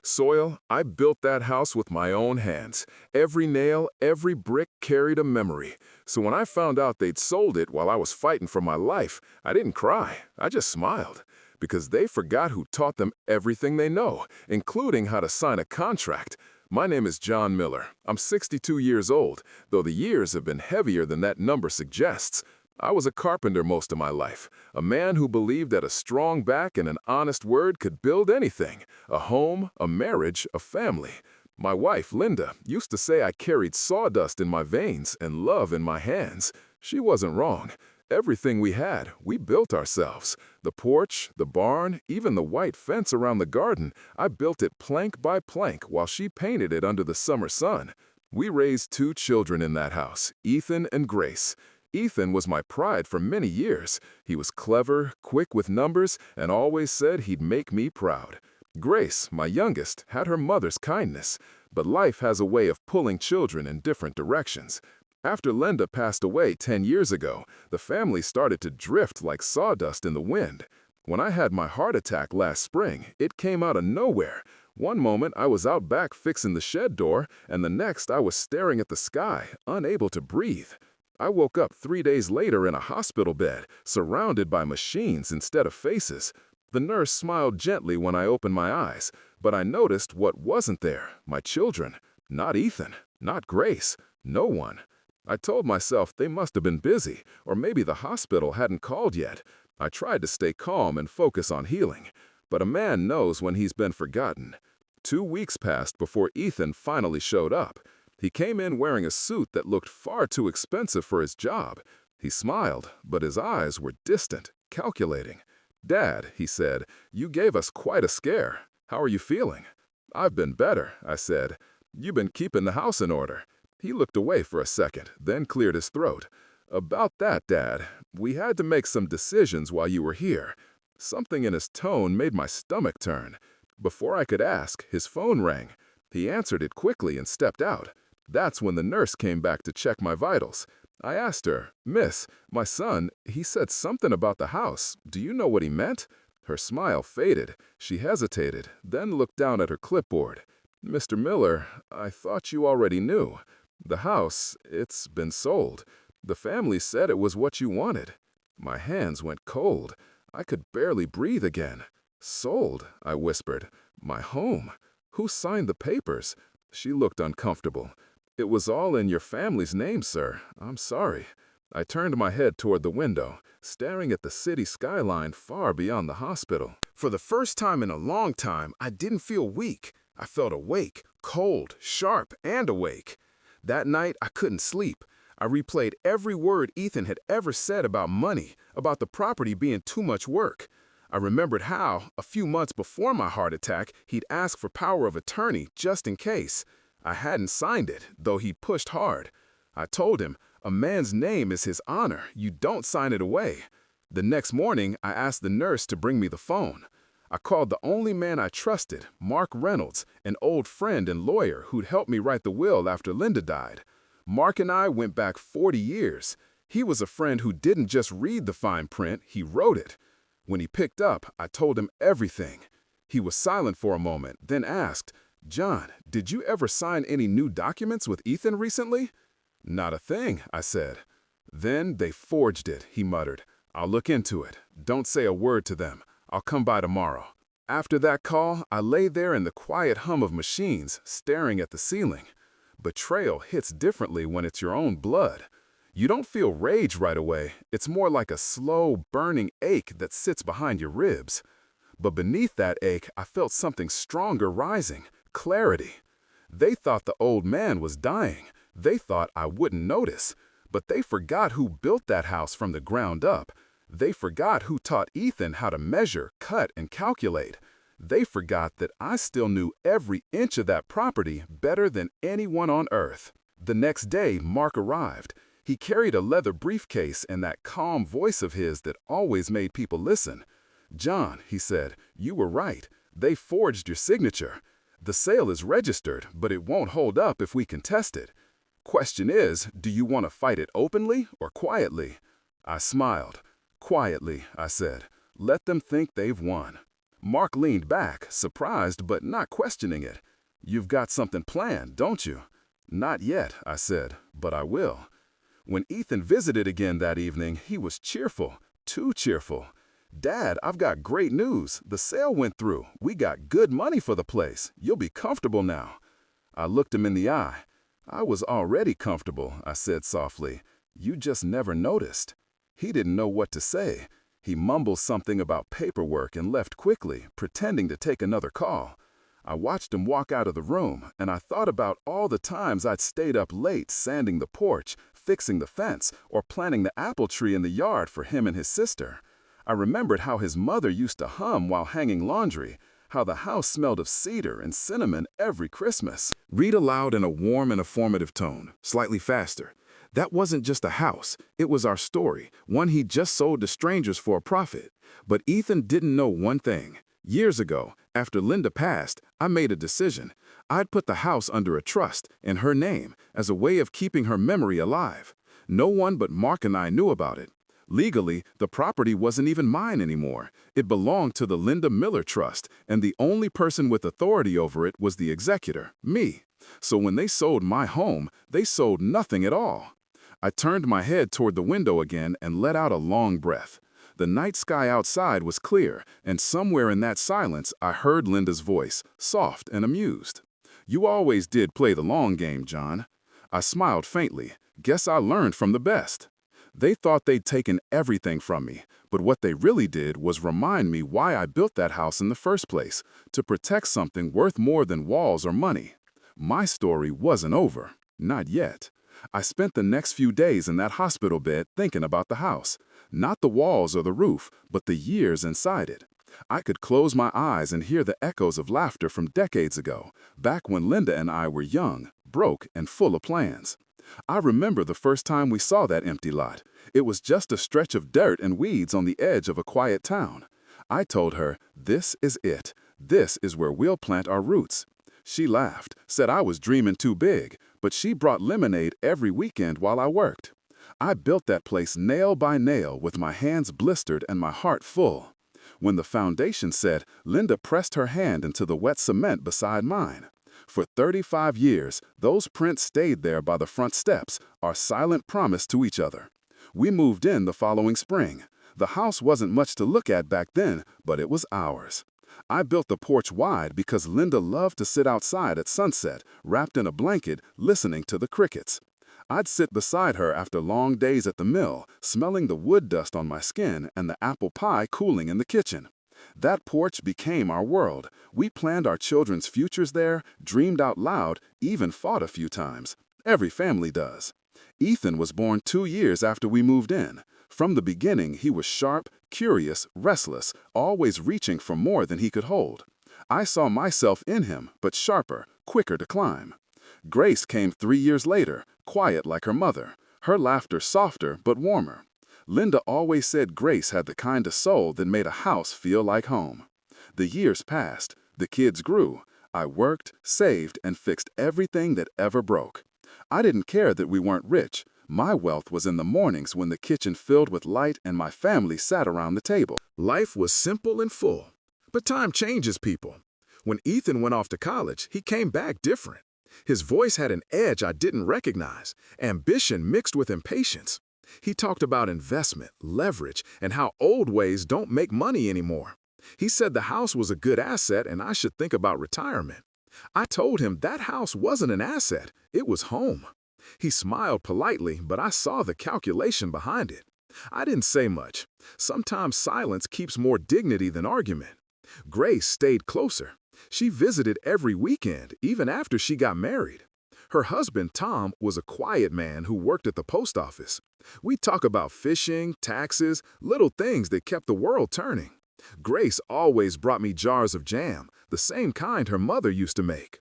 Soil, I built that house with my own hands. Every nail, every brick carried a memory. So when I found out they'd sold it while I was fighting for my life, I didn't cry. I just smiled. Because they forgot who taught them everything they know, including how to sign a contract. My name is John Miller. I'm 62 years old, though the years have been heavier than that number suggests. I was a carpenter most of my life, a man who believed that a strong back and an honest word could build anything, a home, a marriage, a family. My wife, Linda, used to say I carried sawdust in my veins and love in my hands. She wasn't wrong. Everything we had, we built ourselves. The porch, the barn, even the white fence around the garden, I built it plank by plank while she painted it under the summer sun. We raised 2 children in that house, Ethan and Grace. Ethan was my pride for many years. He was clever, quick with numbers, and always said he'd make me proud. Grace, my youngest, had her mother's kindness, but life has a way of pulling children in different directions. After Linda passed away 10 years ago, the family started to drift like sawdust in the wind. When I had my heart attack last spring, it came out of nowhere. One moment I was out back fixing the shed door, and the next I was staring at the sky, unable to breathe. I woke up 3 days later in a hospital bed, surrounded by machines instead of faces. The nurse smiled gently when I opened my eyes, but I noticed what wasn't there: my children. Not Ethan, not Grace, no one. I told myself they must have been busy, or maybe the hospital hadn't called yet. I tried to stay calm and focus on healing, but a man knows when he's been forgotten. 2 weeks passed before Ethan finally showed up. He came in wearing a suit that looked far too expensive for his job. He smiled, but his eyes were distant, calculating. "Dad," he said, "you gave us quite a scare. How are you feeling?" "I've been better," I said. "You've been keeping the house in order." He looked away for a second, then cleared his throat. "About that, Dad, we had to make some decisions while you were here." Something in his tone made my stomach turn. Before I could ask, his phone rang. He answered it quickly and stepped out. That's when the nurse came back to check my vitals. I asked her, "Miss, my son, he said something about the house. Do you know what he meant?" Her smile faded. She hesitated, then looked down at her clipboard. "Mr. Miller, I thought you already knew. The house, it's been sold. The family said it was what you wanted." My hands went cold. I could barely breathe again. "Sold," I whispered. "My home. Who signed the papers?" She looked uncomfortable. "It was all in your family's name, sir. I'm sorry." I turned my head toward the window, staring at the city skyline far beyond the hospital. For the first time in a long time, I didn't feel weak. I felt awake, cold, sharp, and awake. That night, I couldn't sleep. I replayed every word Ethan had ever said about money, about the property being too much work. I remembered how, a few months before my heart attack, he'd asked for power of attorney just in case. I hadn't signed it, though he pushed hard. I told him, "A man's name is his honor. You don't sign it away." The next morning, I asked the nurse to bring me the phone. I called the only man I trusted, Mark Reynolds, an old friend and lawyer who'd helped me write the will after Linda died. Mark and I went back 40 years. He was a friend who didn't just read the fine print, he wrote it. When he picked up, I told him everything. He was silent for a moment, then asked, "John, did you ever sign any new documents with Ethan recently?" "Not a thing," I said. "Then they forged it," he muttered. "I'll look into it. Don't say a word to them. I'll come by tomorrow." After that call, I lay there in the quiet hum of machines, staring at the ceiling. Betrayal hits differently when it's your own blood. You don't feel rage right away. It's more like a slow, burning ache that sits behind your ribs. But beneath that ache, I felt something stronger rising: clarity. They thought the old man was dying. They thought I wouldn't notice. But they forgot who built that house from the ground up. They forgot who taught Ethan how to measure, cut, and calculate. They forgot that I still knew every inch of that property better than anyone on earth. The next day, Mark arrived. He carried a leather briefcase and that calm voice of his that always made people listen. "John," he said, "you were right. They forged your signature. The sale is registered, but it won't hold up if we contest it. Question is, do you want to fight it openly or quietly?" I smiled. "Quietly," I said. "Let them think they've won." Mark leaned back, surprised but not questioning it. "You've got something planned, don't you?" "Not yet," I said, "but I will." When Ethan visited again that evening, he was cheerful, too cheerful. "Dad, I've got great news. The sale went through. We got good money for the place. You'll be comfortable now." I looked him in the eye. "I was already comfortable," I said softly. "You just never noticed." He didn't know what to say. He mumbled something about paperwork and left quickly, pretending to take another call. I watched him walk out of the room, and I thought about all the times I'd stayed up late sanding the porch, fixing the fence, or planting the apple tree in the yard for him and his sister. I remembered how his mother used to hum while hanging laundry, how the house smelled of cedar and cinnamon every Christmas. Read aloud in a warm and informative tone, slightly faster. That wasn't just a house, it was our story, one he just sold to strangers for a profit. But Ethan didn't know one thing. Years ago, after Linda passed, I made a decision. I'd put the house under a trust, in her name, as a way of keeping her memory alive. No one but Mark and I knew about it. Legally, the property wasn't even mine anymore. It belonged to the Linda Miller Trust, and the only person with authority over it was the executor, me. So when they sold my home, they sold nothing at all. I turned my head toward the window again and let out a long breath. The night sky outside was clear, and somewhere in that silence I heard Linda's voice, soft and amused. "You always did play the long game, John." I smiled faintly. Guess I learned from the best. They thought they'd taken everything from me, but what they really did was remind me why I built that house in the first place, to protect something worth more than walls or money. My story wasn't over. Not yet. I spent the next few days in that hospital bed thinking about the house. Not the walls or the roof, but the years inside it. I could close my eyes and hear the echoes of laughter from decades ago, back when Linda and I were young, broke, and full of plans. I remember the first time we saw that empty lot. It was just a stretch of dirt and weeds on the edge of a quiet town. I told her, "This is it. This is where we'll plant our roots." She laughed, said I was dreaming too big, but she brought lemonade every weekend while I worked. I built that place nail by nail with my hands blistered and my heart full. When the foundation set, Linda pressed her hand into the wet cement beside mine. For 35 years, those prints stayed there by the front steps, our silent promise to each other. We moved in the following spring. The house wasn't much to look at back then, but it was ours. I built the porch wide because Linda loved to sit outside at sunset, wrapped in a blanket, listening to the crickets. I'd sit beside her after long days at the mill, smelling the wood dust on my skin and the apple pie cooling in the kitchen. That porch became our world. We planned our children's futures there, dreamed out loud, even fought a few times. Every family does. Ethan was born 2 years after we moved in. From the beginning, he was sharp, curious, restless, always reaching for more than he could hold. I saw myself in him, but sharper, quicker to climb. Grace came 3 years later, quiet like her mother, her laughter softer but warmer. Linda always said Grace had the kind of soul that made a house feel like home. The years passed, the kids grew. I worked, saved, and fixed everything that ever broke. I didn't care that we weren't rich. My wealth was in the mornings when the kitchen filled with light and my family sat around the table. Life was simple and full. But time changes people. When Ethan went off to college, he came back different. His voice had an edge I didn't recognize, ambition mixed with impatience. He talked about investment, leverage, and how old ways don't make money anymore. He said the house was a good asset and I should think about retirement. I told him that house wasn't an asset, it was home. He smiled politely, but I saw the calculation behind it. I didn't say much. Sometimes silence keeps more dignity than argument. Grace stayed closer. She visited every weekend, even after she got married. Her husband, Tom, was a quiet man who worked at the post office. We'd talk about fishing, taxes, little things that kept the world turning. Grace always brought me jars of jam, the same kind her mother used to make.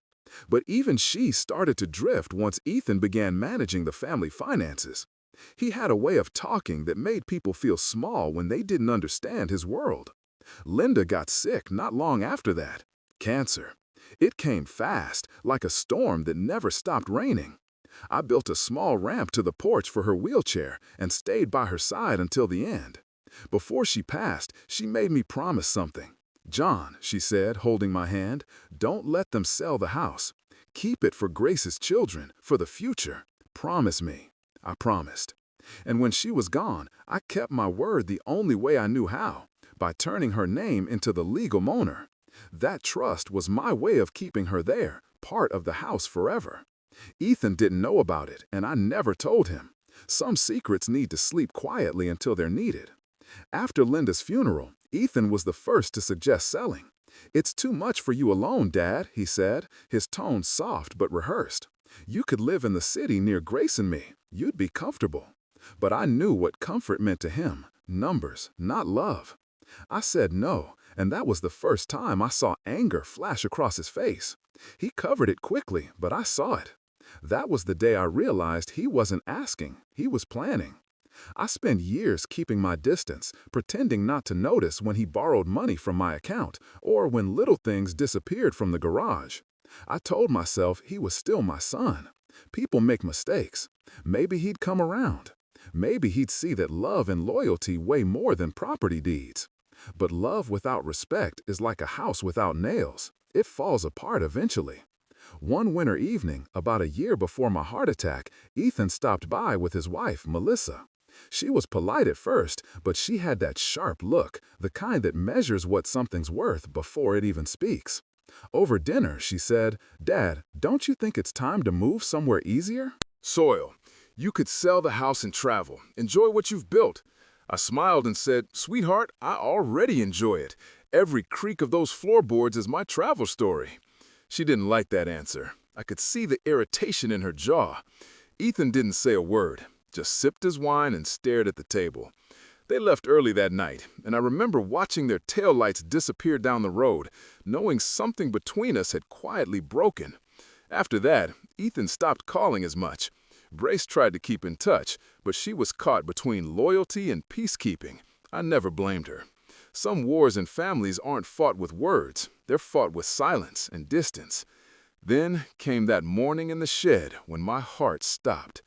But even she started to drift once Ethan began managing the family finances. He had a way of talking that made people feel small when they didn't understand his world. Linda got sick not long after that. Cancer. It came fast, like a storm that never stopped raining. I built a small ramp to the porch for her wheelchair and stayed by her side until the end. Before she passed, she made me promise something. "John," she said, holding my hand, "don't let them sell the house. Keep it for Grace's children, for the future. Promise me." I promised. And when she was gone, I kept my word the only way I knew how, by turning her name into the legal owner. That trust was my way of keeping her there, part of the house forever. Ethan didn't know about it, and I never told him. Some secrets need to sleep quietly until they're needed. After Linda's funeral, Ethan was the first to suggest selling. "It's too much for you alone, Dad," he said, his tone soft but rehearsed. "You could live in the city near Grace and me. You'd be comfortable." But I knew what comfort meant to him, numbers, not love. I said no, and that was the first time I saw anger flash across his face. He covered it quickly, but I saw it. That was the day I realized he wasn't asking, he was planning. I spent years keeping my distance, pretending not to notice when he borrowed money from my account, or when little things disappeared from the garage. I told myself he was still my son. People make mistakes. Maybe he'd come around. Maybe he'd see that love and loyalty weigh more than property deeds. But love without respect is like a house without nails. It falls apart eventually. One winter evening, about a year before my heart attack, Ethan stopped by with his wife, Melissa. She was polite at first, but she had that sharp look, the kind that measures what something's worth before it even speaks. Over dinner, she said, "Dad, don't you think it's time to move somewhere easier?" "Soil, you could sell the house and travel. Enjoy what you've built." I smiled and said, "Sweetheart, I already enjoy it. Every creak of those floorboards is my travel story." She didn't like that answer. I could see the irritation in her jaw. Ethan didn't say a word, just sipped his wine and stared at the table. They left early that night, and I remember watching their taillights disappear down the road, knowing something between us had quietly broken. After that, Ethan stopped calling as much. Grace tried to keep in touch, but she was caught between loyalty and peacekeeping. I never blamed her. Some wars in families aren't fought with words. They're fought with silence and distance. Then came that morning in the shed when my heart stopped.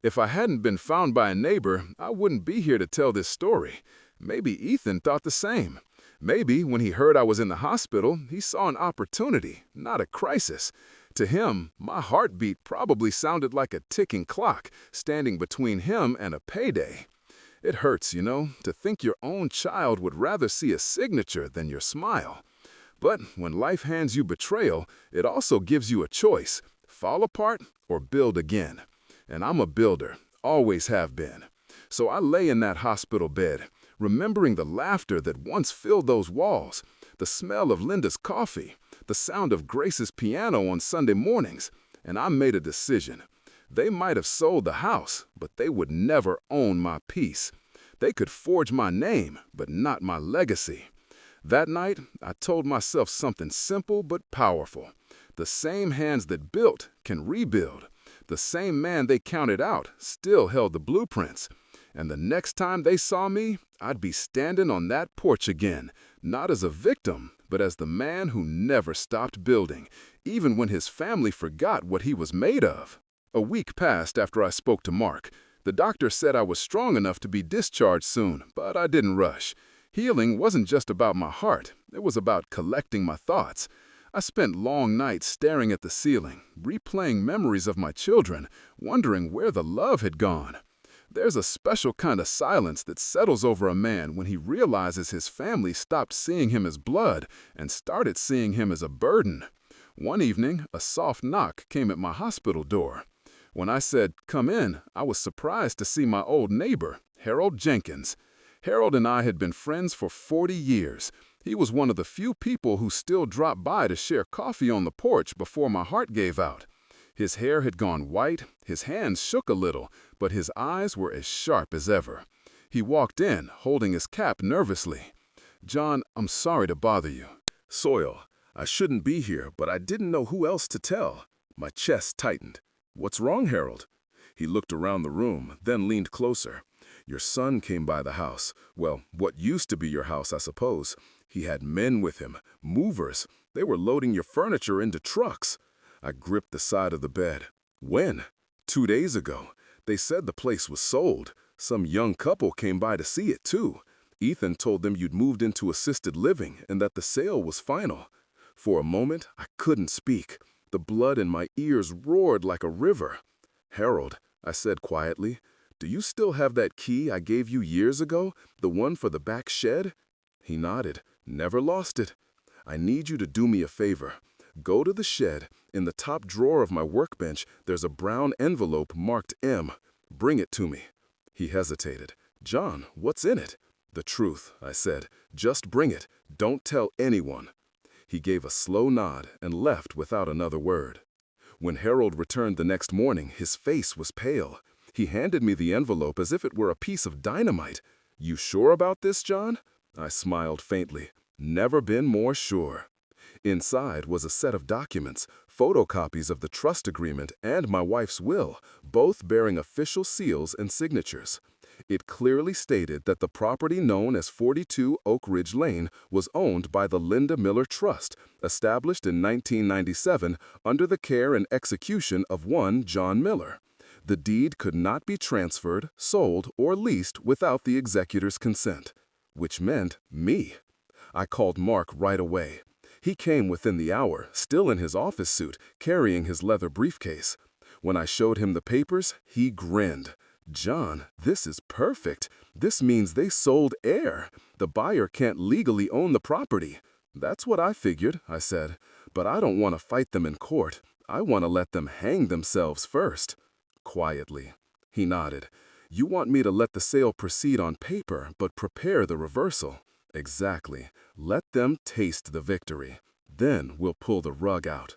If I hadn't been found by a neighbor, I wouldn't be here to tell this story. Maybe Ethan thought the same. Maybe when he heard I was in the hospital, he saw an opportunity, not a crisis. To him, my heartbeat probably sounded like a ticking clock, standing between him and a payday. It hurts, to think your own child would rather see a signature than your smile. But when life hands you betrayal, it also gives you a choice: fall apart or build again. And I'm a builder, always have been. So I lay in that hospital bed, remembering the laughter that once filled those walls, the smell of Linda's coffee, the sound of Grace's piano on Sunday mornings, and I made a decision. They might have sold the house, but they would never own my peace. They could forge my name, but not my legacy. That night, I told myself something simple but powerful. The same hands that built can rebuild. The same man they counted out still held the blueprints. And the next time they saw me, I'd be standing on that porch again, not as a victim, but as the man who never stopped building, even when his family forgot what he was made of. A week passed after I spoke to Mark. The doctor said I was strong enough to be discharged soon, but I didn't rush. Healing wasn't just about my heart, it was about collecting my thoughts. I spent long nights staring at the ceiling, replaying memories of my children, wondering where the love had gone. There's a special kind of silence that settles over a man when he realizes his family stopped seeing him as blood and started seeing him as a burden. One evening, a soft knock came at my hospital door. When I said, "Come in," I was surprised to see my old neighbor, Harold Jenkins. Harold and I had been friends for 40 years. He was one of the few people who still dropped by to share coffee on the porch before my heart gave out. His hair had gone white, his hands shook a little, but his eyes were as sharp as ever. He walked in, holding his cap nervously. "John, I'm sorry to bother you." "Soil, I shouldn't be here, but I didn't know who else to tell." My chest tightened. "What's wrong, Harold?" He looked around the room, then leaned closer. "Your son came by the house. Well, what used to be your house, I suppose. He had men with him, movers. They were loading your furniture into trucks." I gripped the side of the bed. "When?" "2 days ago. They said the place was sold. Some young couple came by to see it, too. Ethan told them you'd moved into assisted living and that the sale was final. For a moment, I couldn't speak. The blood in my ears roared like a river. Harold, I said quietly, do you still have that key I gave you years ago, the one for the back shed? He nodded. Never lost it. I need you to do me a favor. Go to the shed. In the top drawer of my workbench, there's a brown envelope marked M. Bring it to me. He hesitated. John, what's in it? The truth, I said. Just bring it. Don't tell anyone. He gave a slow nod and left without another word. When Harold returned the next morning, his face was pale. He handed me the envelope as if it were a piece of dynamite. You sure about this, John? I smiled faintly. Never been more sure. Inside was a set of documents, photocopies of the trust agreement and my wife's will, both bearing official seals and signatures. It clearly stated that the property known as 42 Oak Ridge Lane was owned by the Linda Miller Trust, established in 1997 under the care and execution of one John Miller. The deed could not be transferred, sold, or leased without the executor's consent, which meant me. I called Mark right away. He came within the hour, still in his office suit, carrying his leather briefcase. When I showed him the papers, he grinned. John, this is perfect. This means they sold heir. The buyer can't legally own the property. That's what I figured, I said. But I don't want to fight them in court. I want to let them hang themselves first. Quietly. He nodded. You want me to let the sale proceed on paper, but prepare the reversal. Exactly. Let them taste the victory. Then we'll pull the rug out.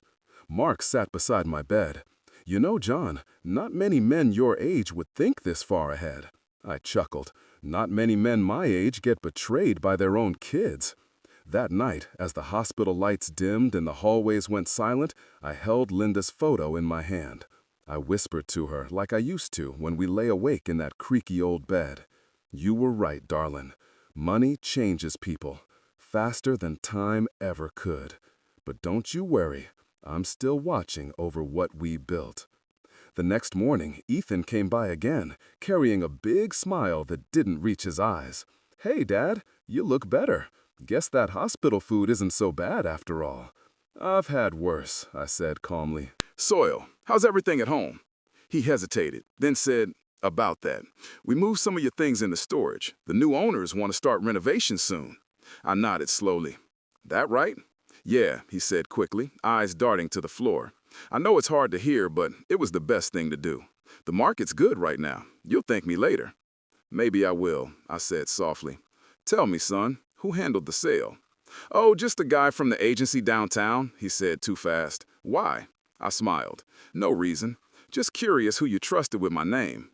Mark sat beside my bed. You know, John, not many men your age would think this far ahead. I chuckled. Not many men my age get betrayed by their own kids. That night, as the hospital lights dimmed and the hallways went silent, I held Linda's photo in my hand. I whispered to her like I used to when we lay awake in that creaky old bed. You were right, darling. Money changes people, faster than time ever could. But don't you worry. I'm still watching over what we built. The next morning, Ethan came by again, carrying a big smile that didn't reach his eyes. Hey, Dad, you look better. Guess that hospital food isn't so bad after all. I've had worse, I said calmly. Soil, how's everything at home? He hesitated, then said, about that. We moved some of your things into storage. The new owners want to start renovations soon. I nodded slowly. That right? Yeah, he said quickly, eyes darting to the floor. I know it's hard to hear, but it was the best thing to do. The market's good right now. You'll thank me later. Maybe I will, I said softly. Tell me, son, who handled the sale? Oh, just a guy from the agency downtown, he said too fast. Why? I smiled. No reason. Just curious who you trusted with my name.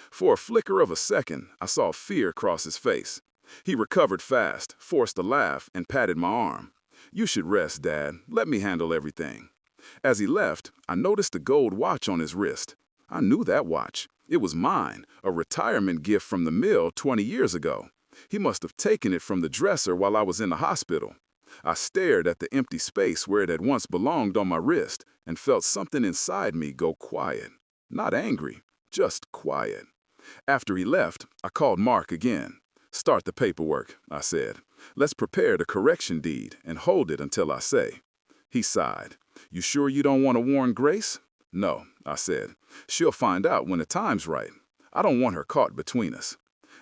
For a flicker of a second, I saw fear cross his face. He recovered fast, forced a laugh, and patted my arm. You should rest, Dad. Let me handle everything. As he left, I noticed a gold watch on his wrist. I knew that watch. It was mine, a retirement gift from the mill 20 years ago. He must have taken it from the dresser while I was in the hospital. I stared at the empty space where it had once belonged on my wrist and felt something inside me go quiet. Not angry, just quiet. After he left, I called Mark again. Start the paperwork, I said. Let's prepare the correction deed and hold it until I say. He sighed. You sure you don't want to warn Grace? No, I said. She'll find out when the time's right. I don't want her caught between us.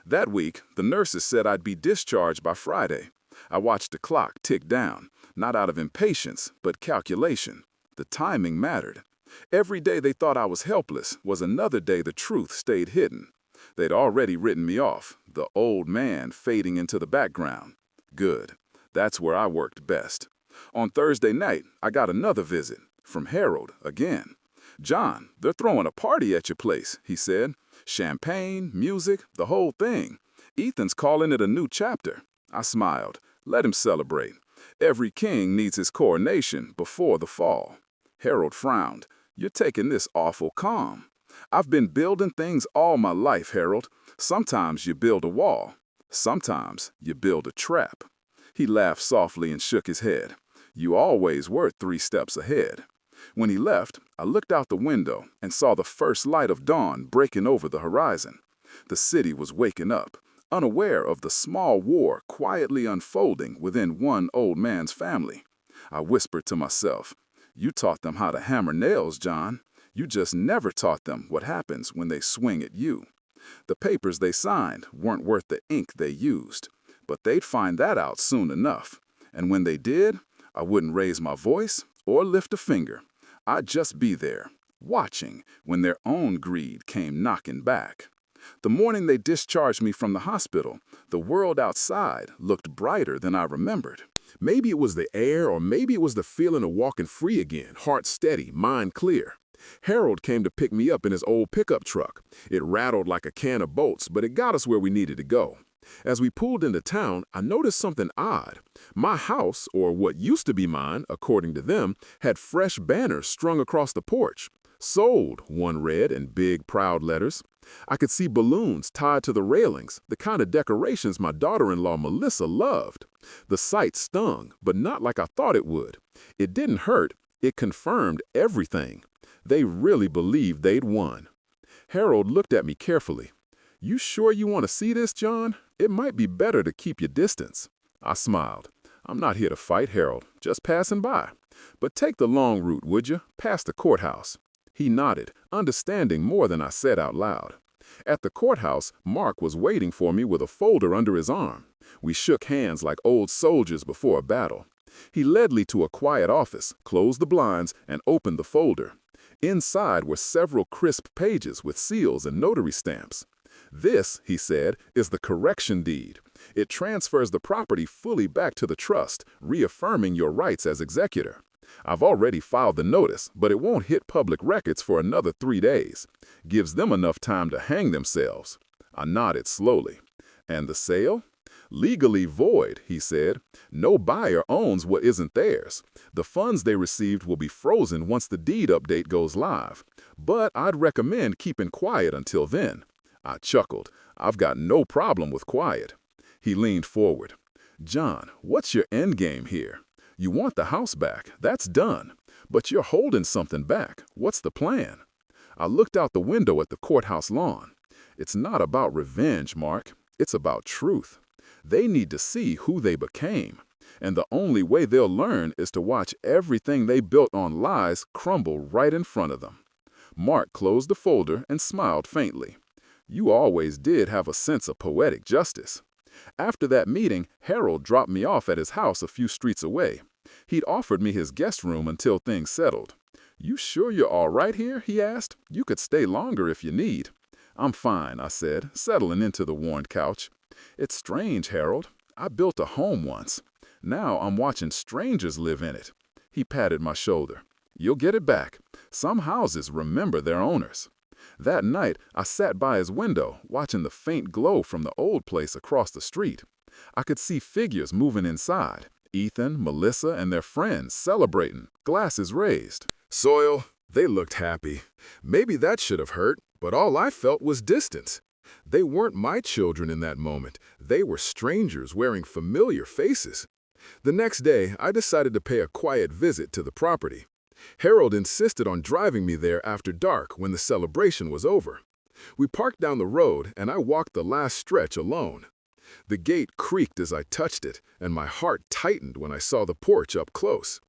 That week, the nurses said I'd be discharged by Friday. I watched the clock tick down, not out of impatience, but calculation. The timing mattered. Every day they thought I was helpless was another day the truth stayed hidden. They'd already written me off, the old man fading into the background. Good. That's where I worked best. On Thursday night, I got another visit, from Harold again. John, they're throwing a party at your place, he said. Champagne, music, the whole thing. Ethan's calling it a new chapter. I smiled. Let him celebrate. Every king needs his coronation before the fall. Harold frowned. You're taking this awful calm. I've been building things all my life, Harold. Sometimes you build a wall. Sometimes you build a trap. He laughed softly and shook his head. You always were 3 steps ahead. When he left, I looked out the window and saw the first light of dawn breaking over the horizon. The city was waking up, unaware of the small war quietly unfolding within one old man's family. I whispered to myself, "You taught them how to hammer nails, John. You just never taught them what happens when they swing at you." The papers they signed weren't worth the ink they used, but they'd find that out soon enough. And when they did, I wouldn't raise my voice or lift a finger. I'd just be there, watching when their own greed came knocking back. The morning they discharged me from the hospital, the world outside looked brighter than I remembered. Maybe it was the air, or maybe it was the feeling of walking free again, heart steady, mind clear. Harold came to pick me up in his old pickup truck. It rattled like a can of bolts, but it got us where we needed to go. As we pulled into town, I noticed something odd. My house, or what used to be mine, according to them, had fresh banners strung across the porch. "Sold," one read in big, proud letters. I could see balloons tied to the railings, the kind of decorations my daughter-in-law Melissa loved. The sight stung, but not like I thought it would. It didn't hurt, it confirmed everything. They really believed they'd won. Harold looked at me carefully. "You sure you want to see this, John? It might be better to keep your distance." I smiled. "I'm not here to fight, Harold, just passing by. But take the long route, would you, past the courthouse?" He nodded, understanding more than I said out loud. At the courthouse, Mark was waiting for me with a folder under his arm. We shook hands like old soldiers before a battle. He led me to a quiet office, closed the blinds, and opened the folder. Inside were several crisp pages with seals and notary stamps. "This," he said, "is the correction deed. It transfers the property fully back to the trust, reaffirming your rights as executor. I've already filed the notice, but it won't hit public records for another 3 days. Gives them enough time to hang themselves." I nodded slowly. "And the sale?" "Legally void," he said. "No buyer owns what isn't theirs. The funds they received will be frozen once the deed update goes live. But I'd recommend keeping quiet until then." I chuckled. "I've got no problem with quiet." He leaned forward. "John, what's your end game here? You want the house back, that's done. But you're holding something back. What's the plan?" I looked out the window at the courthouse lawn. "It's not about revenge, Mark. It's about truth. They need to see who they became. And the only way they'll learn is to watch everything they built on lies crumble right in front of them." Mark closed the folder and smiled faintly. "You always did have a sense of poetic justice." After that meeting, Harold dropped me off at his house a few streets away. He'd offered me his guest room until things settled. "You sure you're all right here?" he asked. "You could stay longer if you need." "I'm fine," I said, settling into the worn couch. "It's strange, Harold. I built a home once. Now I'm watching strangers live in it." He patted my shoulder. "You'll get it back. Some houses remember their owners." That night, I sat by his window, watching the faint glow from the old place across the street. I could see figures moving inside. Ethan, Melissa, and their friends celebrating, glasses raised. Soil, they looked happy. Maybe that should have hurt, but all I felt was distance. They weren't my children in that moment. They were strangers wearing familiar faces. The next day, I decided to pay a quiet visit to the property. Harold insisted on driving me there after dark when the celebration was over. We parked down the road, and I walked the last stretch alone. The gate creaked as I touched it, and my heart tightened when I saw the porch up close.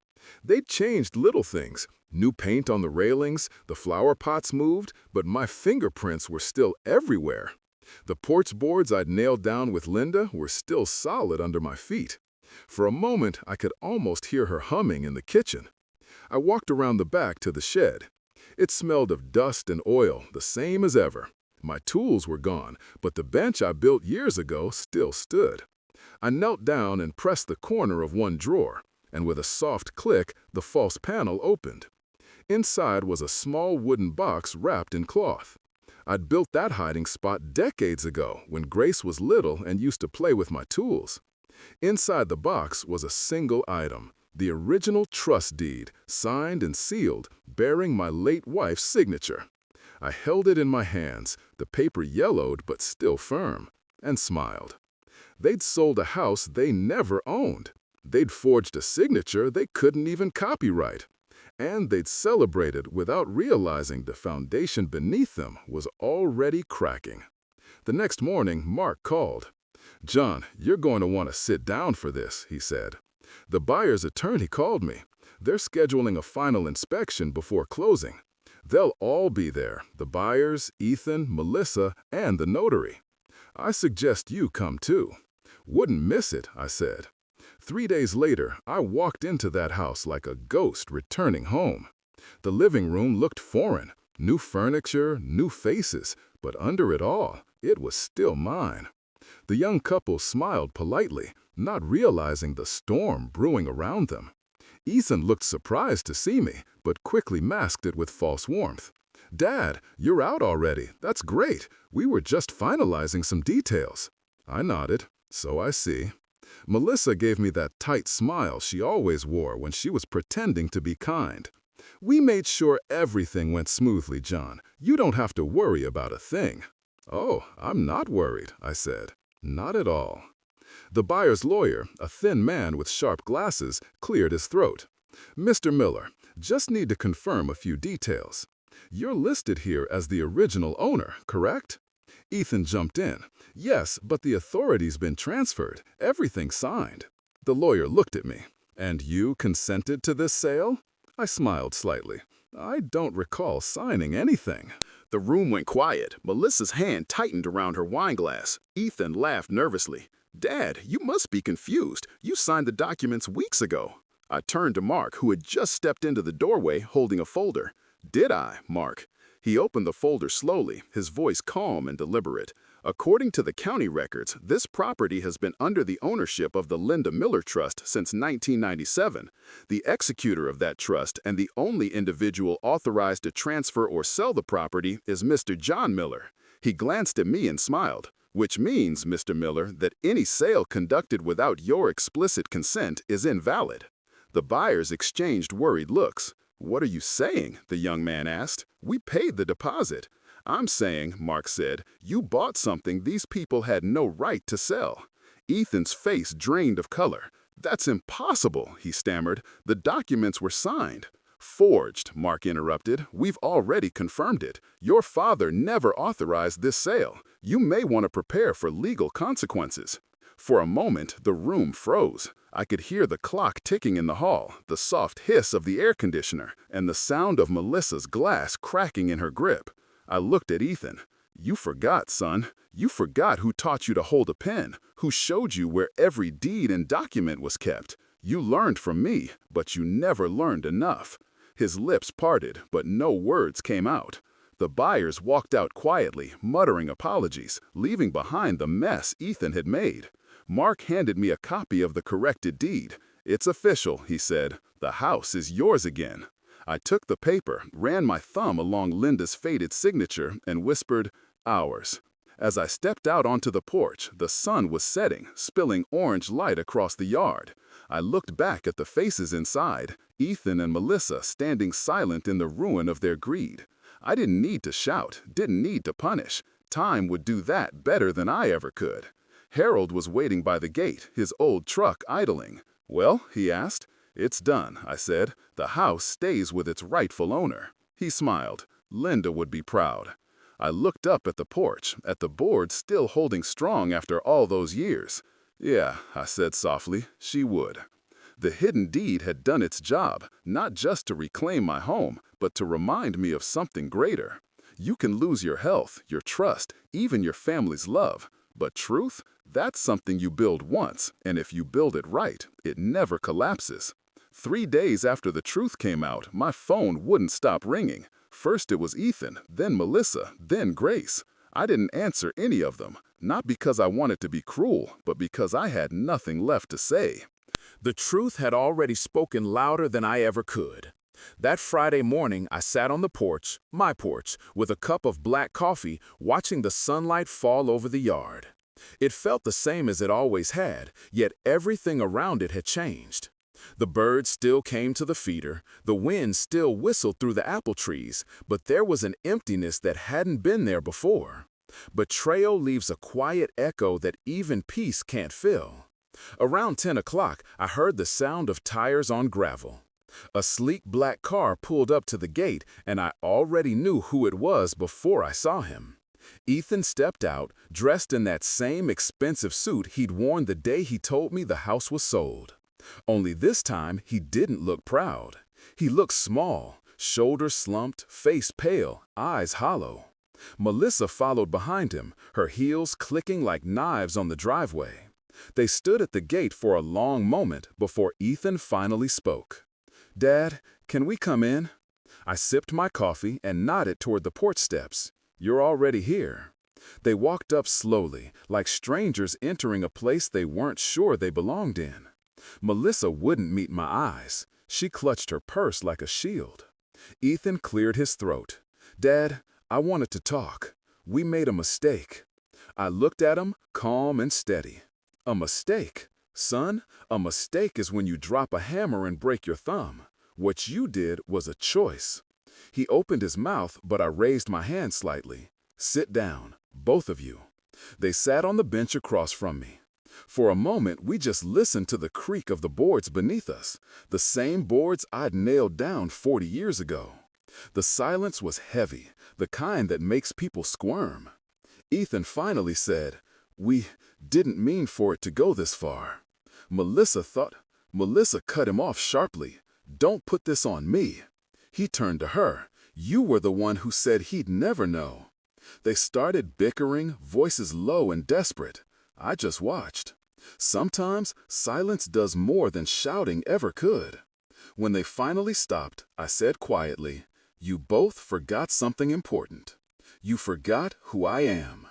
They'd changed little things. New paint on the railings, the flower pots moved, but my fingerprints were still everywhere. The porch boards I'd nailed down with Linda were still solid under my feet. For a moment, I could almost hear her humming in the kitchen. I walked around the back to the shed. It smelled of dust and oil, the same as ever. My tools were gone, but the bench I built years ago still stood. I knelt down and pressed the corner of one drawer, and with a soft click, the false panel opened. Inside was a small wooden box wrapped in cloth. I'd built that hiding spot decades ago when Grace was little and used to play with my tools. Inside the box was a single item. The original trust deed, signed and sealed, bearing my late wife's signature. I held it in my hands, the paper yellowed but still firm, and smiled. They'd sold a house they never owned. They'd forged a signature they couldn't even copyright. And they'd celebrated without realizing the foundation beneath them was already cracking. The next morning, Mark called. "John, you're going to want to sit down for this," he said. "The buyer's attorney called me. They're scheduling a final inspection before closing. They'll all be there, the buyers, Ethan, Melissa, and the notary. I suggest you come too." "Wouldn't miss it," I said. 3 days later, I walked into that house like a ghost returning home. The living room looked foreign, new furniture, new faces, but under it all, it was still mine. The young couple smiled politely, not realizing the storm brewing around them. Ethan looked surprised to see me, but quickly masked it with false warmth. "Dad, you're out already. That's great. We were just finalizing some details." I nodded. "So I see." Melissa gave me that tight smile she always wore when she was pretending to be kind. "We made sure everything went smoothly, John. You don't have to worry about a thing." "Oh, I'm not worried," I said. "Not at all." The buyer's lawyer, a thin man with sharp glasses, cleared his throat. "Mr. Miller, just need to confirm a few details. You're listed here as the original owner, correct?" Ethan jumped in. "Yes, but the authority's been transferred. Everything's signed." The lawyer looked at me. "And you consented to this sale?" I smiled slightly. "I don't recall signing anything." The room went quiet. Melissa's hand tightened around her wineglass. Ethan laughed nervously. "Dad, you must be confused. You signed the documents weeks ago." I turned to Mark, who had just stepped into the doorway holding a folder. "Did I, Mark?" He opened the folder slowly, his voice calm and deliberate. "According to the county records, this property has been under the ownership of the Linda Miller Trust since 1997. The executor of that trust and the only individual authorized to transfer or sell the property is Mr. John Miller." He glanced at me and smiled. "Which means, Mr. Miller, that any sale conducted without your explicit consent is invalid." The buyers exchanged worried looks. "What are you saying?" the young man asked. "We paid the deposit." "I'm saying," Mark said, "you bought something these people had no right to sell." Ethan's face drained of color. "That's impossible," he stammered. "The documents were signed." "Forged," Mark interrupted. "We've already confirmed it. Your father never authorized this sale. You may want to prepare for legal consequences." For a moment, the room froze. I could hear the clock ticking in the hall, the soft hiss of the air conditioner, and the sound of Melissa's glass cracking in her grip. I looked at Ethan. "You forgot, son. You forgot who taught you to hold a pen, who showed you where every deed and document was kept. You learned from me, but you never learned enough." His lips parted, but no words came out. The buyers walked out quietly, muttering apologies, leaving behind the mess Ethan had made. Mark handed me a copy of the corrected deed. "It's official," he said. "The house is yours again." I took the paper, ran my thumb along Linda's faded signature, and whispered, "Ours." As I stepped out onto the porch, the sun was setting, spilling orange light across the yard. I looked back at the faces inside, Ethan and Melissa standing silent in the ruin of their greed. I didn't need to shout, didn't need to punish. Time would do that better than I ever could. Harold was waiting by the gate, his old truck idling. "Well?" he asked. "It's done," I said. "The house stays with its rightful owner." He smiled. Linda would be proud. I looked up at the porch, at the board still holding strong after all those years. "Yeah," I said softly, "she would." The hidden deed had done its job, not just to reclaim my home, but to remind me of something greater. You can lose your health, your trust, even your family's love. But truth? That's something you build once, and if you build it right, it never collapses. 3 days after the truth came out, my phone wouldn't stop ringing. First it was Ethan, then Melissa, then Grace. I didn't answer any of them, not because I wanted to be cruel, but because I had nothing left to say. The truth had already spoken louder than I ever could. That Friday morning, I sat on the porch, my porch, with a cup of black coffee, watching the sunlight fall over the yard. It felt the same as it always had, yet everything around it had changed. The birds still came to the feeder, the wind still whistled through the apple trees, but there was an emptiness that hadn't been there before. Betrayal leaves a quiet echo that even peace can't fill. Around 10 o'clock, I heard the sound of tires on gravel. A sleek black car pulled up to the gate, and I already knew who it was before I saw him. Ethan stepped out, dressed in that same expensive suit he'd worn the day he told me the house was sold. Only this time, he didn't look proud. He looked small, shoulders slumped, face pale, eyes hollow. Melissa followed behind him, her heels clicking like knives on the driveway. They stood at the gate for a long moment before Ethan finally spoke. "Dad, can we come in?" I sipped my coffee and nodded toward the porch steps. "You're already here." They walked up slowly, like strangers entering a place they weren't sure they belonged in. Melissa wouldn't meet my eyes. She clutched her purse like a shield. Ethan cleared his throat. "Dad, I wanted to talk. We made a mistake." I looked at him, calm and steady. "A mistake? Son, a mistake is when you drop a hammer and break your thumb. What you did was a choice." He opened his mouth, but I raised my hand slightly. "Sit down, both of you." They sat on the bench across from me. For a moment, we just listened to the creak of the boards beneath us, the same boards I'd nailed down 40 years ago. The silence was heavy, the kind that makes people squirm. Ethan finally said, "We didn't mean for it to go this far." Melissa cut him off sharply. "Don't put this on me." He turned to her. "You were the one who said he'd never know." They started bickering, voices low and desperate. I just watched. Sometimes silence does more than shouting ever could. When they finally stopped, I said quietly, "You both forgot something important. You forgot who I am."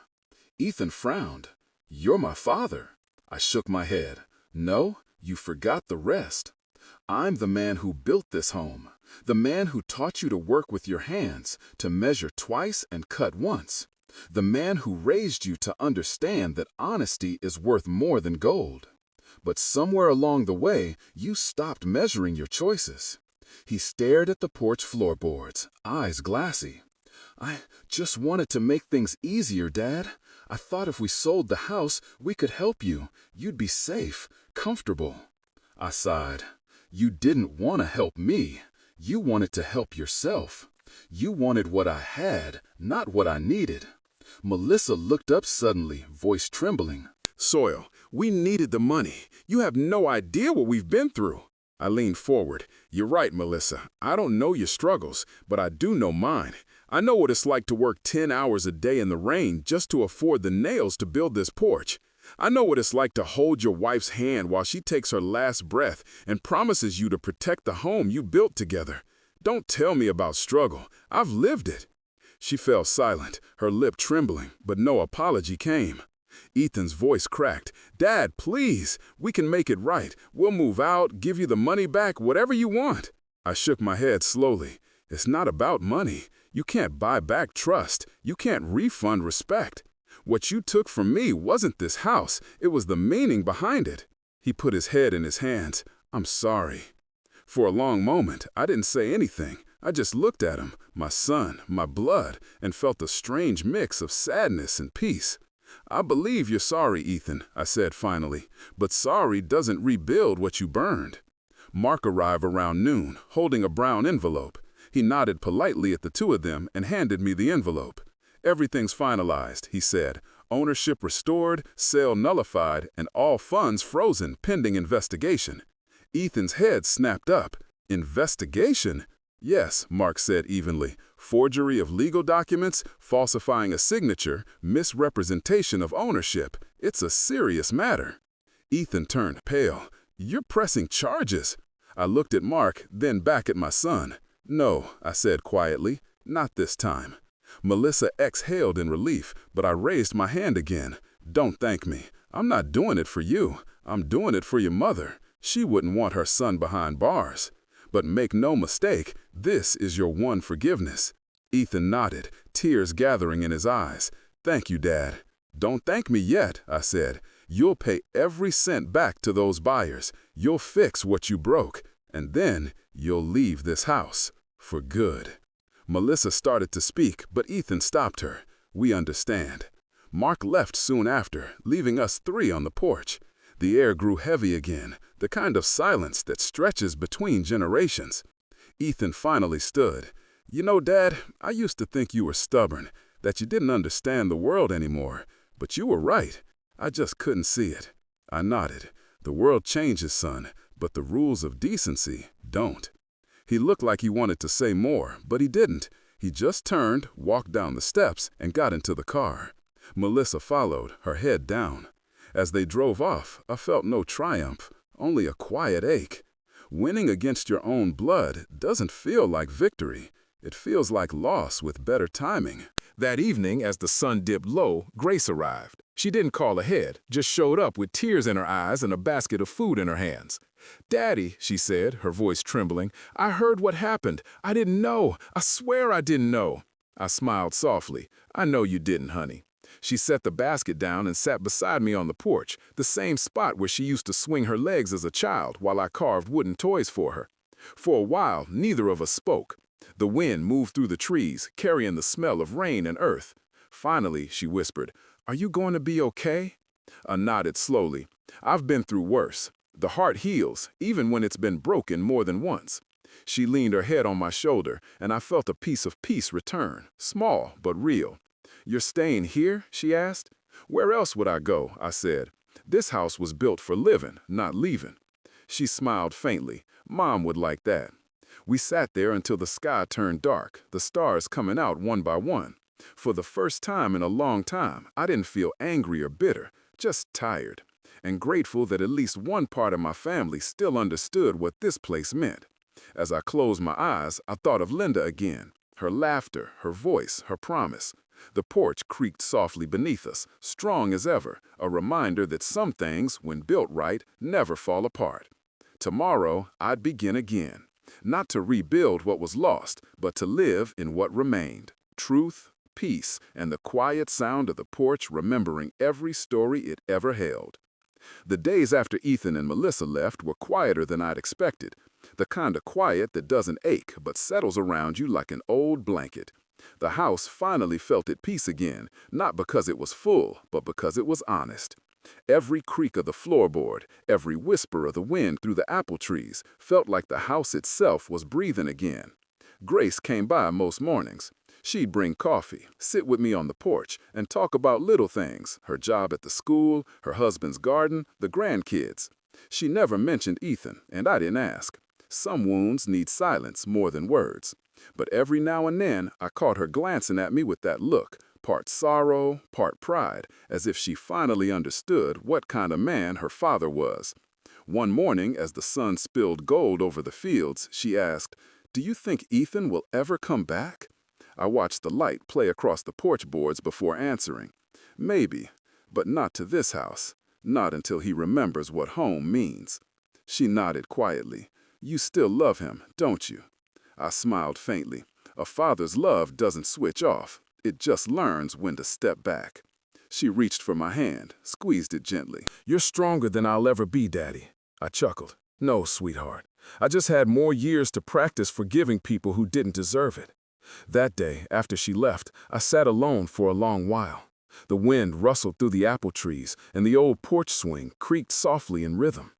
Ethan frowned. "You're my father." I shook my head. "No, you forgot the rest. I'm the man who built this home, the man who taught you to work with your hands, to measure twice and cut once. The man who raised you to understand that honesty is worth more than gold. But somewhere along the way, you stopped measuring your choices." He stared at the porch floorboards, eyes glassy. "I just wanted to make things easier, Dad. I thought if we sold the house, we could help you. You'd be safe, comfortable." I sighed. "You didn't want to help me. You wanted to help yourself. You wanted what I had, not what I needed." Melissa looked up suddenly, voice trembling. "Soil, we needed the money. You have no idea what we've been through." I leaned forward. "You're right, Melissa. I don't know your struggles, but I do know mine. I know what it's like to work 10 hours a day in the rain just to afford the nails to build this porch. I know what it's like to hold your wife's hand while she takes her last breath and promises you to protect the home you built together. Don't tell me about struggle. I've lived it." She fell silent, her lip trembling, but no apology came. Ethan's voice cracked. "Dad, please, we can make it right. We'll move out, give you the money back, whatever you want." I shook my head slowly. "It's not about money. You can't buy back trust. You can't refund respect. What you took from me wasn't this house. It was the meaning behind it." He put his head in his hands. "I'm sorry." For a long moment, I didn't say anything. I just looked at him, my son, my blood, and felt a strange mix of sadness and peace. "I believe you're sorry, Ethan," I said finally, "but sorry doesn't rebuild what you burned." Mark arrived around noon, holding a brown envelope. He nodded politely at the two of them and handed me the envelope. "Everything's finalized," he said. "Ownership restored, sale nullified, and all funds frozen pending investigation." Ethan's head snapped up. "Investigation?" "Yes," Mark said evenly. "Forgery of legal documents, falsifying a signature, misrepresentation of ownership. It's a serious matter." Ethan turned pale. "You're pressing charges." I looked at Mark, then back at my son. "No," I said quietly, "not this time." Melissa exhaled in relief, but I raised my hand again. "Don't thank me. I'm not doing it for you. I'm doing it for your mother. She wouldn't want her son behind bars. But make no mistake, this is your one forgiveness." Ethan nodded, tears gathering in his eyes. "Thank you, Dad." "Don't thank me yet," I said. "You'll pay every cent back to those buyers. You'll fix what you broke. And then you'll leave this house. For good." Melissa started to speak, but Ethan stopped her. "We understand." Mark left soon after, leaving us three on the porch. The air grew heavy again, the kind of silence that stretches between generations. Ethan finally stood. "You know, Dad, I used to think you were stubborn, that you didn't understand the world anymore. But you were right. I just couldn't see it. I nodded. The world changes, son, but the rules of decency don't. He looked like he wanted to say more, but he didn't. He just turned, walked down the steps, and got into the car. Melissa followed, her head down. As they drove off, I felt no triumph, only a quiet ache. Winning against your own blood doesn't feel like victory. It feels like loss with better timing. That evening, as the sun dipped low, Grace arrived. She didn't call ahead, just showed up with tears in her eyes and a basket of food in her hands. "Daddy," she said, her voice trembling, "I heard what happened. I didn't know. I swear I didn't know." I smiled softly. "I know you didn't, honey." She set the basket down and sat beside me on the porch, the same spot where she used to swing her legs as a child while I carved wooden toys for her. For a while, neither of us spoke. The wind moved through the trees, carrying the smell of rain and earth. Finally, she whispered, "Are you going to be okay?" I nodded slowly. "I've been through worse. The heart heals, even when it's been broken more than once." She leaned her head on my shoulder, and I felt a piece of peace return, small but real. "You're staying here?" she asked. "Where else would I go?" I said. "This house was built for living, not leaving." She smiled faintly. "Mom would like that." We sat there until the sky turned dark, the stars coming out one by one. For the first time in a long time, I didn't feel angry or bitter, just tired, and grateful that at least one part of my family still understood what this place meant. As I closed my eyes, I thought of Linda again, her laughter, her voice, her promise. The porch creaked softly beneath us, strong as ever, a reminder that some things, when built right, never fall apart. Tomorrow, I'd begin again. Not to rebuild what was lost, but to live in what remained. Truth, peace, and the quiet sound of the porch remembering every story it ever held. The days after Ethan and Melissa left were quieter than I'd expected. The kind of quiet that doesn't ache but settles around you like an old blanket. The house finally felt at peace again, not because it was full, but because it was honest. Every creak of the floorboard, every whisper of the wind through the apple trees felt like the house itself was breathing again. Grace came by most mornings. She'd bring coffee, sit with me on the porch, and talk about little things, her job at the school, her husband's garden, the grandkids. She never mentioned Ethan, and I didn't ask. Some wounds need silence more than words. But every now and then, I caught her glancing at me with that look, part sorrow, part pride, as if she finally understood what kind of man her father was. One morning, as the sun spilled gold over the fields, she asked, "Do you think Ethan will ever come back?" I watched the light play across the porch boards before answering. "Maybe, but not to this house. Not until he remembers what home means." She nodded quietly. "You still love him, don't you?" I smiled faintly. A father's love doesn't switch off. It just learns when to step back. She reached for my hand, squeezed it gently. "You're stronger than I'll ever be, Daddy." I chuckled. "No, sweetheart. I just had more years to practice forgiving people who didn't deserve it." That day, after she left, I sat alone for a long while. The wind rustled through the apple trees, and the old porch swing creaked softly in rhythm.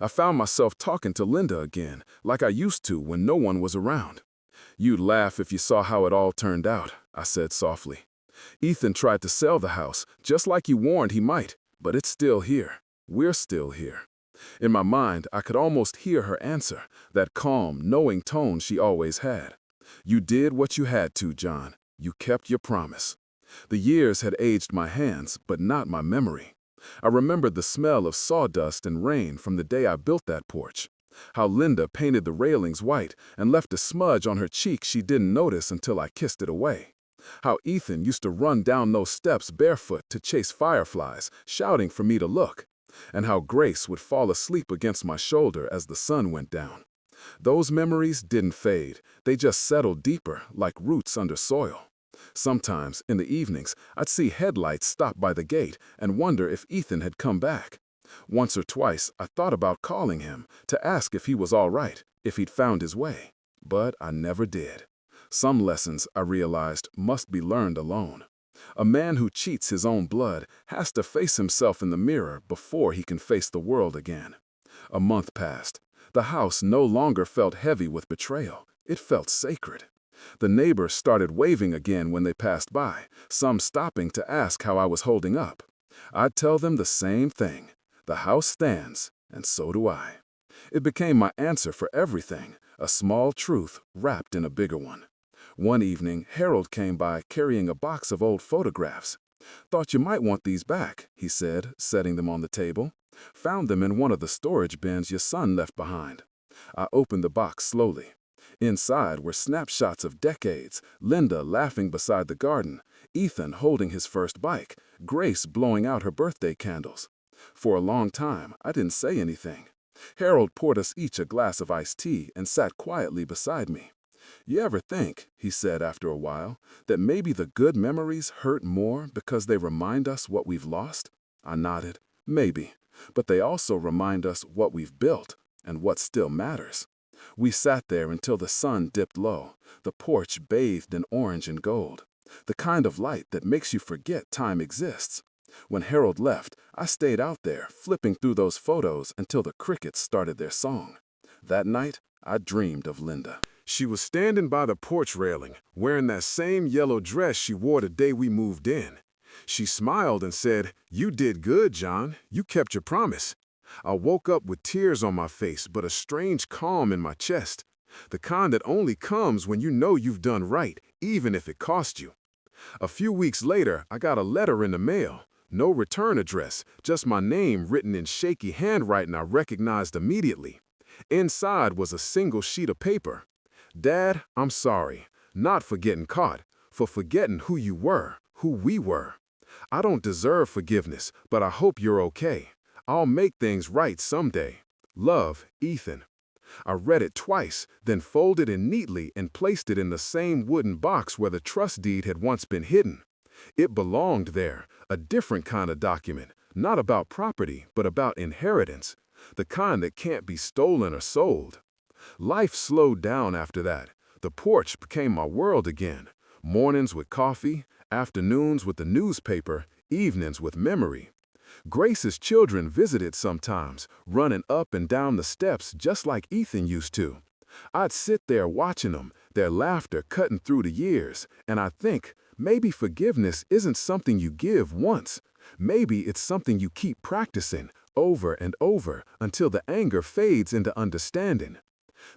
I found myself talking to Linda again, like I used to when no one was around. "You'd laugh if you saw how it all turned out," I said softly. "Ethan tried to sell the house, just like you warned he might, but it's still here. We're still here." In my mind, I could almost hear her answer, that calm, knowing tone she always had. "You did what you had to, John. You kept your promise." The years had aged my hands, but not my memory. I remembered the smell of sawdust and rain from the day I built that porch. How Linda painted the railings white and left a smudge on her cheek she didn't notice until I kissed it away. How Ethan used to run down those steps barefoot to chase fireflies, shouting for me to look. And how Grace would fall asleep against my shoulder as the sun went down. Those memories didn't fade. They just settled deeper, like roots under soil. Sometimes, in the evenings, I'd see headlights stop by the gate and wonder if Ethan had come back. Once or twice, I thought about calling him to ask if he was all right, if he'd found his way. But I never did. Some lessons, I realized, must be learned alone. A man who cheats his own blood has to face himself in the mirror before he can face the world again. A month passed. The house no longer felt heavy with betrayal. It felt sacred. The neighbors started waving again when they passed by, some stopping to ask how I was holding up. I'd tell them the same thing. The house stands, and so do I. It became my answer for everything, a small truth wrapped in a bigger one. One evening, Harold came by carrying a box of old photographs. "Thought you might want these back," he said, setting them on the table. "Found them in one of the storage bins your son left behind." I opened the box slowly. Inside were snapshots of decades, Linda laughing beside the garden, Ethan holding his first bike, Grace blowing out her birthday candles. For a long time, I didn't say anything. Harold poured us each a glass of iced tea and sat quietly beside me. "You ever think," he said after a while, "that maybe the good memories hurt more because they remind us what we've lost?" I nodded. "Maybe. But they also remind us what we've built and what still matters." We sat there until the sun dipped low, the porch bathed in orange and gold, the kind of light that makes you forget time exists. When Harold left, I stayed out there, flipping through those photos until the crickets started their song. That night, I dreamed of Linda. She was standing by the porch railing, wearing that same yellow dress she wore the day we moved in. She smiled and said, "You did good, John. You kept your promise." I woke up with tears on my face, but a strange calm in my chest. The kind that only comes when you know you've done right, even if it cost you. A few weeks later, I got a letter in the mail. No return address, just my name written in shaky handwriting I recognized immediately. Inside was a single sheet of paper. "Dad, I'm sorry, not for getting caught, for forgetting who you were, who we were. I don't deserve forgiveness, but I hope you're okay. I'll make things right someday. Love, Ethan." I read it twice, then folded it neatly and placed it in the same wooden box where the trust deed had once been hidden. It belonged there, a different kind of document, not about property, but about inheritance, the kind that can't be stolen or sold. Life slowed down after that. The porch became my world again. Mornings with coffee, afternoons with the newspaper, evenings with memory. Grace's children visited sometimes, running up and down the steps just like Ethan used to. I'd sit there watching them, their laughter cutting through the years, and I'd think, maybe forgiveness isn't something you give once. Maybe it's something you keep practicing over and over until the anger fades into understanding.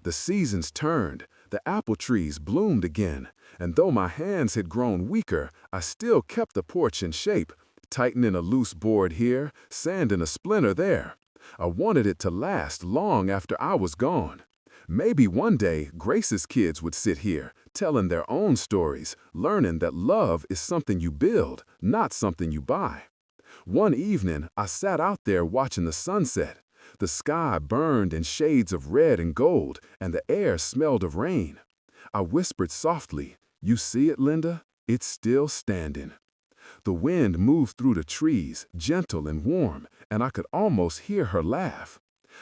The seasons turned, the apple trees bloomed again, and though my hands had grown weaker, I still kept the porch in shape, tightening a loose board here, sanding a splinter there. I wanted it to last long after I was gone. Maybe one day Grace's kids would sit here, telling their own stories, learning that love is something you build, not something you buy. One evening, I sat out there watching the sunset. The sky burned in shades of red and gold, and the air smelled of rain. I whispered softly, "You see it, Linda? It's still standing." The wind moved through the trees, gentle and warm, and I could almost hear her laugh.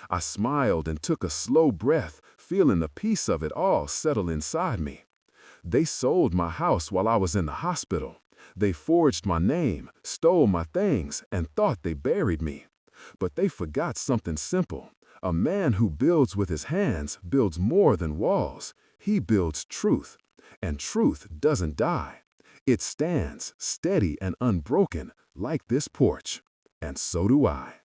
I smiled and took a slow breath, feeling the peace of it all settle inside me. They sold my house while I was in the hospital. They forged my name, stole my things, and thought they buried me. But they forgot something simple. A man who builds with his hands builds more than walls. He builds truth, and truth doesn't die. It stands steady and unbroken like this porch, and so do I.